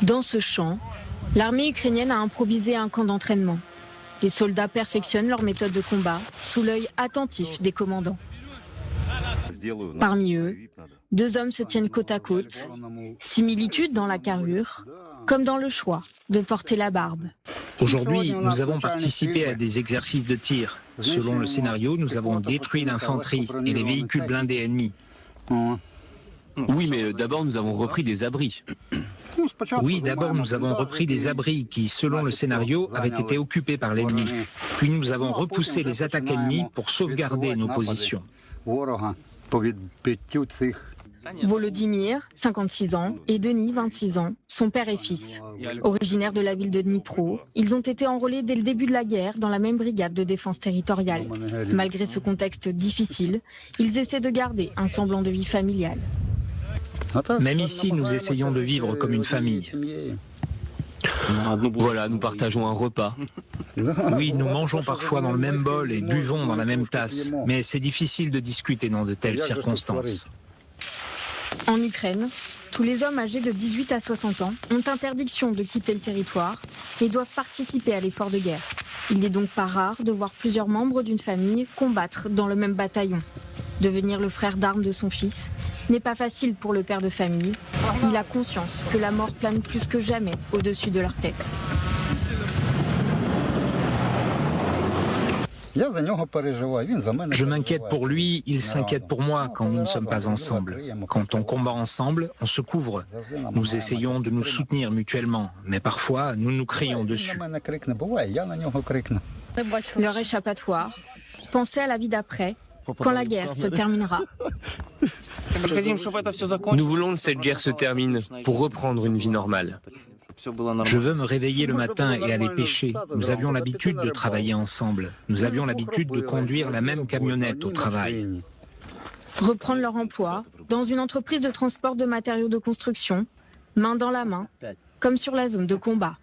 Dans ce champ, l'armée ukrainienne a improvisé un camp d'entraînement. Les soldats perfectionnent leur méthode de combat sous l'œil attentif des commandants. Parmi eux, 2 hommes se tiennent côte à côte, similitude dans la carrure, comme dans le choix de porter la barbe. Aujourd'hui, nous avons participé à des exercices de tir. Selon le scénario, nous avons détruit l'infanterie et les véhicules blindés ennemis. Oui, mais d'abord nous avons repris des abris. Oui, d'abord nous avons repris des abris qui, selon le scénario, avaient été occupés par l'ennemi. Puis nous avons repoussé les attaques ennemies pour sauvegarder nos positions. Volodymyr, 56 ans, et Denis, 26 ans, sont père et fils. Originaires de la ville de Dnipro, ils ont été enrôlés dès le début de la guerre dans la même brigade de défense territoriale. Malgré ce contexte difficile, ils essaient de garder un semblant de vie familiale. Même ici, nous essayons de vivre comme une famille. Voilà, nous partageons un repas. Oui, nous mangeons parfois dans le même bol et buvons dans la même tasse, mais c'est difficile de discuter dans de telles circonstances. En Ukraine, tous les hommes âgés de 18 à 60 ans ont interdiction de quitter le territoire et doivent participer à l'effort de guerre. Il n'est donc pas rare de voir plusieurs membres d'une famille combattre dans le même bataillon. Devenir le frère d'armes de son fils n'est pas facile pour le père de famille. Il a conscience que la mort plane plus que jamais au-dessus de leur tête. Je m'inquiète pour lui, il s'inquiète pour moi quand nous ne sommes pas ensemble. Quand on combat ensemble, on se couvre. Nous essayons de nous soutenir mutuellement, mais parfois nous nous crions dessus. Leur échappatoire, penser à la vie d'après, quand la guerre se terminera. Nous voulons que cette guerre se termine pour reprendre une vie normale. Je veux me réveiller le matin et aller pêcher. Nous avions l'habitude de travailler ensemble. Nous avions l'habitude de conduire la même camionnette au travail. Reprendre leur emploi dans une entreprise de transport de matériaux de construction, main dans la main, comme sur la zone de combat.